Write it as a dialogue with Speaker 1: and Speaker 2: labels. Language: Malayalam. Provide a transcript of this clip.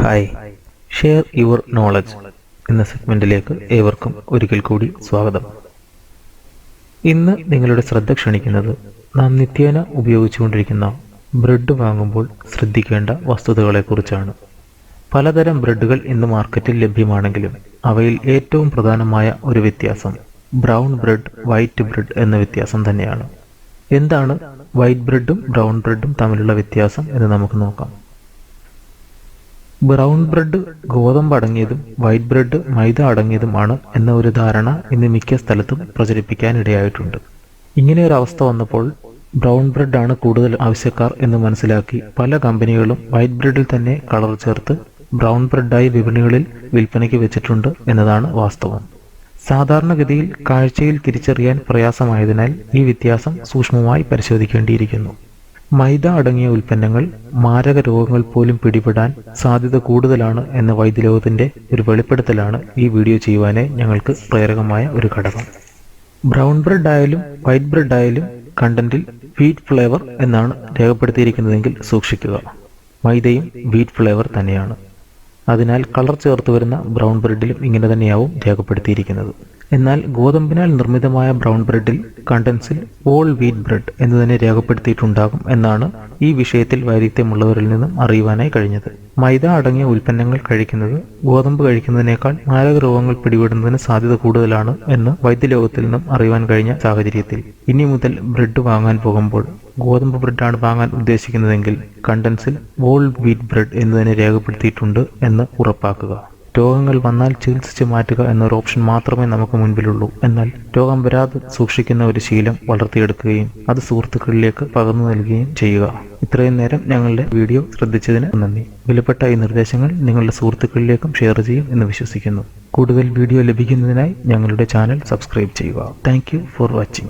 Speaker 1: ഹായ്, ഷെയർ യുവർ നോളജ് എന്ന സെഗ്മെന്റിലേക്ക് ഏവർക്കും ഒരിക്കൽ കൂടി സ്വാഗതം. ഇന്ന് നിങ്ങളുടെ ശ്രദ്ധ ക്ഷണിക്കുന്നത് നാം നിത്യേന ഉപയോഗിച്ചുകൊണ്ടിരിക്കുന്ന ബ്രെഡ് വാങ്ങുമ്പോൾ ശ്രദ്ധിക്കേണ്ട വസ്തുതകളെക്കുറിച്ചാണ്. പലതരം ബ്രെഡുകൾ ഇന്ന് മാർക്കറ്റിൽ ലഭ്യമാണെങ്കിലും അവയിൽ ഏറ്റവും പ്രധാനമായ ഒരു വ്യത്യാസം ബ്രൗൺ ബ്രെഡ്, വൈറ്റ് ബ്രെഡ് എന്ന വ്യത്യാസം തന്നെയാണ്. എന്താണ് വൈറ്റ് ബ്രെഡും ബ്രൗൺ ബ്രെഡും തമ്മിലുള്ള വ്യത്യാസം എന്ന് നമുക്ക് നോക്കാം. ബ്രൗൺ ബ്രെഡ് ഗോതമ്പ് അടങ്ങിയതും വൈറ്റ് ബ്രെഡ് മൈദ അടങ്ങിയതുമാണ് എന്ന ഒരു ധാരണ ഇന്ന് മിക്ക സ്ഥലത്തും പ്രചരിപ്പിക്കാനിടയായിട്ടുണ്ട്. ഇങ്ങനെ ഒരു അവസ്ഥ വന്നപ്പോൾ ബ്രൗൺ ബ്രെഡാണ് കൂടുതൽ ആവശ്യക്കാർ എന്ന് മനസ്സിലാക്കി പല കമ്പനികളും വൈറ്റ് ബ്രെഡിൽ തന്നെ കളർ ചേർത്ത് ബ്രൗൺ ബ്രെഡായി വിപണികളിൽ വിൽപ്പനയ്ക്ക് വെച്ചിട്ടുണ്ട് എന്നതാണ് വാസ്തവം. സാധാരണഗതിയിൽ കാഴ്ചയിൽ തിരിച്ചറിയാൻ പ്രയാസമായതിനാൽ ഈ വ്യത്യാസം സൂക്ഷ്മമായി പരിശോധിക്കേണ്ടിയിരിക്കുന്നു. മൈദ അടങ്ങിയ ഉൽപ്പന്നങ്ങൾ മാരക രോഗങ്ങൾ പോലും പിടിപെടാൻ സാധ്യത കൂടുതലാണ് എന്ന വൈദ്യലോകത്തിന്റെ ഒരു വെളിപ്പെടുത്തലാണ് ഈ വീഡിയോ ചെയ്യുവാനായി ഞങ്ങൾക്ക് പ്രേരകമായ ഒരു ഘടകം. ബ്രൗൺ ബ്രെഡ് ആയാലും വൈറ്റ് ബ്രെഡ് ആയാലും കണ്ടന്റിൽ വീറ്റ് ഫ്ലേവർ എന്നാണ് രേഖപ്പെടുത്തിയിരിക്കുന്നതെങ്കിൽ സൂക്ഷിക്കുക. മൈദയും വീറ്റ് ഫ്ലേവർ തന്നെയാണ്. അതിനാൽ കളർ ചേർത്ത് വരുന്ന ബ്രൗൺ ബ്രെഡിലും ഇങ്ങനെ തന്നെയാവും രേഖപ്പെടുത്തിയിരിക്കുന്നത്. എന്നാൽ ഗോതമ്പിനാൽ നിർമ്മിതമായ ബ്രൗൺ ബ്രെഡിൽ കണ്ടൻസിൽ ഓൾ വീറ്റ് ബ്രെഡ് എന്ന് തന്നെ രേഖപ്പെടുത്തിയിട്ടുണ്ടാകും എന്നാണ് ഈ വിഷയത്തിൽ വൈദഗ്ധ്യമുള്ളവരിൽ നിന്നും അറിയുവാനായി കഴിഞ്ഞത്. മൈദ അടങ്ങിയ ഉൽപ്പന്നങ്ങൾ കഴിക്കുന്നത് ഗോതമ്പ് കഴിക്കുന്നതിനേക്കാൾ മാരക രോഗങ്ങൾ പിടിപെടുന്നതിന് സാധ്യത കൂടുതലാണ് എന്ന് വൈദ്യലോകത്തിൽ നിന്നും അറിയുവാൻ കഴിഞ്ഞ സാഹചര്യത്തിൽ ഇനി മുതൽ ബ്രെഡ് വാങ്ങാൻ പോകുമ്പോൾ ഗോതമ്പ് ബ്രെഡാണ് വാങ്ങാൻ ഉദ്ദേശിക്കുന്നതെങ്കിൽ കണ്ടൻസിൽ ഓൾ വീറ്റ് ബ്രെഡ് എന്ന് തന്നെ രേഖപ്പെടുത്തിയിട്ടുണ്ട് എന്ന് ഉറപ്പാക്കുക. രോഗങ്ങൾ വന്നാൽ ചികിത്സിച്ച് മാറ്റുക എന്നൊരു ഓപ്ഷൻ മാത്രമേ നമുക്ക് മുൻപിലുള്ളൂ. എന്നാൽ രോഗം വരാതെ സൂക്ഷിക്കുന്ന ഒരു ശീലം വളർത്തിയെടുക്കുകയും അത് സുഹൃത്തുക്കളിലേക്ക് പകർന്നു നൽകുകയും ചെയ്യുക. ഇത്രയും നേരം ഞങ്ങളുടെ വീഡിയോ ശ്രദ്ധിച്ചതിന് നന്ദി. വിലപ്പെട്ട ഈ നിർദ്ദേശങ്ങൾ നിങ്ങളുടെ സുഹൃത്തുക്കളിലേക്കും ഷെയർ ചെയ്യും എന്ന് വിശ്വസിക്കുന്നു. കൂടുതൽ വീഡിയോ ലഭിക്കുന്നതിനായി ഞങ്ങളുടെ ചാനൽ സബ്സ്ക്രൈബ് ചെയ്യുക. Thank you for watching.